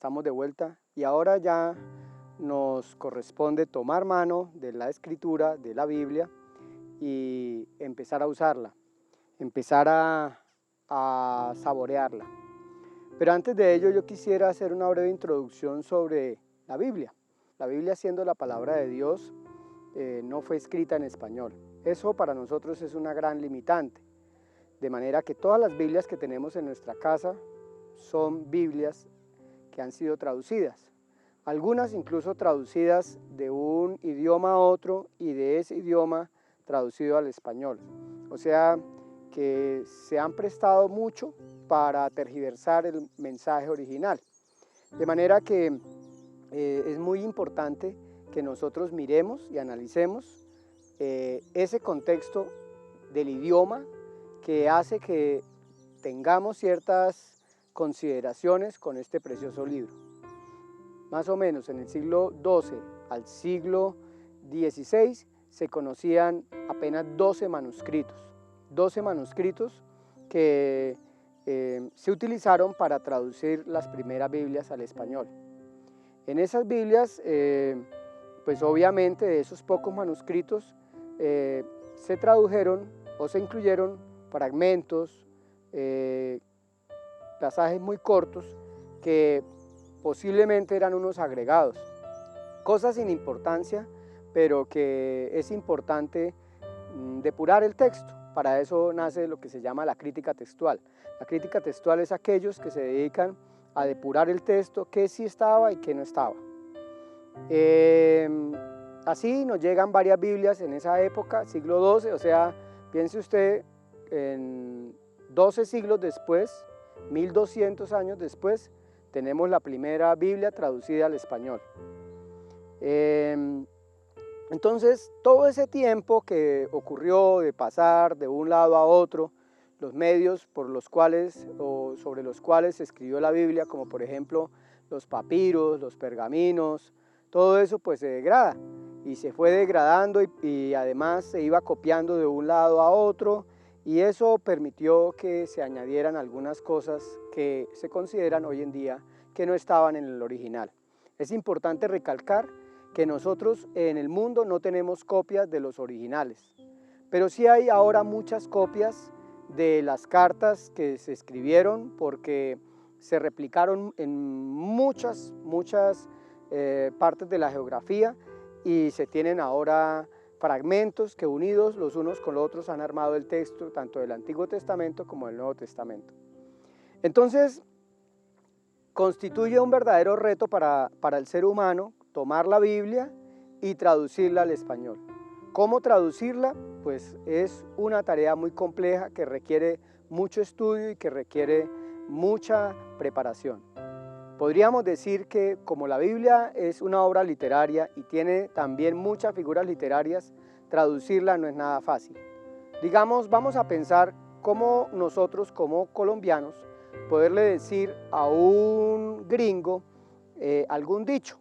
estamos de vuelta y ahora ya nos corresponde tomar mano de la escritura, de la Biblia y empezar a usarla, empezar a saborearla. Pero antes de ello yo quisiera hacer una breve introducción sobre la Biblia. La Biblia, siendo la palabra de Dios, no fue escrita en español. Eso para nosotros es una gran limitante. De manera que todas las Biblias que tenemos en nuestra casa son Biblias que han sido traducidas. Algunas incluso traducidas de un idioma a otro y de ese idioma traducido al español. O sea que se han prestado mucho para tergiversar el mensaje original. De manera que es muy importante que nosotros miremos y analicemos ese contexto del idioma que hace que tengamos ciertas consideraciones con este precioso libro. Más o menos en el siglo XII al siglo XVI se conocían apenas 12 manuscritos que se utilizaron para traducir las primeras Biblias al español. En esas Biblias, pues obviamente de esos pocos manuscritos se tradujeron o se incluyeron fragmentos, pasajes muy cortos que posiblemente eran unos agregados, cosas sin importancia, pero que es importante depurar el texto. Para eso nace lo que se llama la crítica textual. La crítica textual es aquellos que se dedican a depurar el texto, qué sí estaba y qué no estaba. Así nos llegan varias Biblias en esa época, siglo XII, o sea, piense usted en 12 siglos después, 1200 años después, tenemos la primera Biblia traducida al español. Entonces, todo ese tiempo que ocurrió de pasar de un lado a otro, los medios por los cuales o sobre los cuales se escribió la Biblia, como por ejemplo los papiros, los pergaminos, todo eso pues se degrada y se fue degradando y además se iba copiando de un lado a otro, y eso permitió que se añadieran algunas cosas que se consideran hoy en día que no estaban en el original. Es importante recalcar que nosotros en el mundo no tenemos copias de los originales, pero sí hay ahora muchas copias de las cartas que se escribieron porque se replicaron en muchas partes de la geografía y se tienen ahora fragmentos que unidos los unos con los otros han armado el texto tanto del Antiguo Testamento como del Nuevo Testamento. Entonces, constituye un verdadero reto para el ser humano tomar la Biblia y traducirla al español. ¿Cómo traducirla? Pues es una tarea muy compleja que requiere mucho estudio y que requiere mucha preparación. Podríamos decir que como la Biblia es una obra literaria y tiene también muchas figuras literarias, traducirla no es nada fácil. Digamos, vamos a pensar cómo nosotros como colombianos poderle decir a un gringo algún dicho.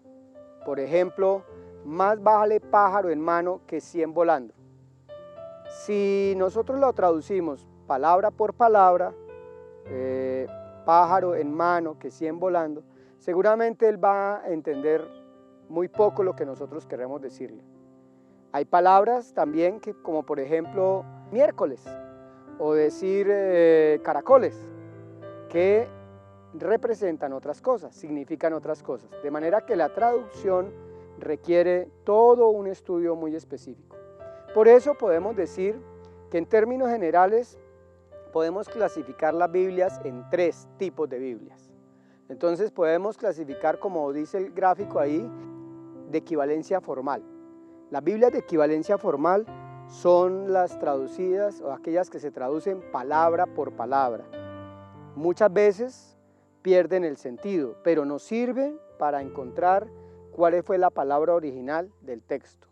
Por ejemplo, más vale pájaro en mano que 100 volando. Si nosotros lo traducimos palabra por palabra, pájaro en mano que 100 volando, seguramente él va a entender muy poco lo que nosotros queremos decirle. Hay palabras también que, como por ejemplo miércoles o decir caracoles, que representan otras cosas, significan otras cosas, de manera que la traducción requiere todo un estudio muy específico. Por eso podemos decir que en términos generales podemos clasificar las Biblias en 3 tipos de Biblias. Entonces podemos clasificar, como dice el gráfico ahí, de equivalencia formal. Las Biblias de equivalencia formal son las traducidas o aquellas que se traducen palabra por palabra. Muchas veces pierden el sentido, pero nos sirven para encontrar cuál fue la palabra original del texto.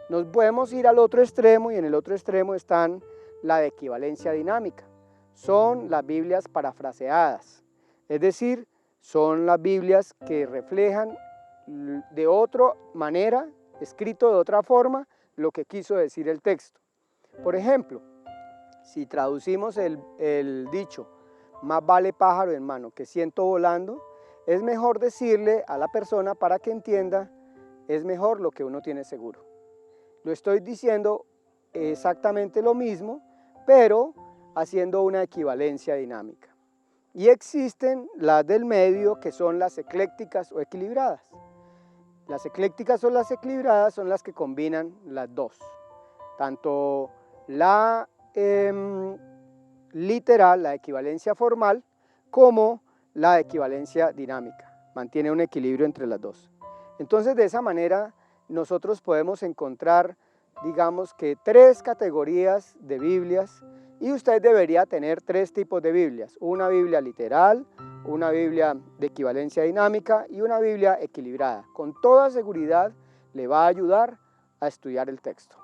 Nos podemos ir al otro extremo y en el otro extremo están la de equivalencia dinámica. Son las Biblias parafraseadas, es decir, son las Biblias que reflejan de otra manera, escrito de otra forma, lo que quiso decir el texto. Por ejemplo, si traducimos el dicho, más vale pájaro en mano que 100 volando, es mejor decirle a la persona para que entienda, es mejor lo que uno tiene seguro. Lo estoy diciendo exactamente lo mismo, pero haciendo una equivalencia dinámica. Y existen las del medio, que son las eclécticas o equilibradas. Las eclécticas o las equilibradas son las que combinan las dos, tanto la literal, la equivalencia formal, como la equivalencia dinámica. Mantiene un equilibrio entre las dos. Entonces, de esa manera, nosotros podemos encontrar, digamos que 3 categorías de Biblias, y usted debería tener 3 tipos de Biblias: una Biblia literal, una Biblia de equivalencia dinámica y una Biblia equilibrada. Con toda seguridad le va a ayudar a estudiar el texto.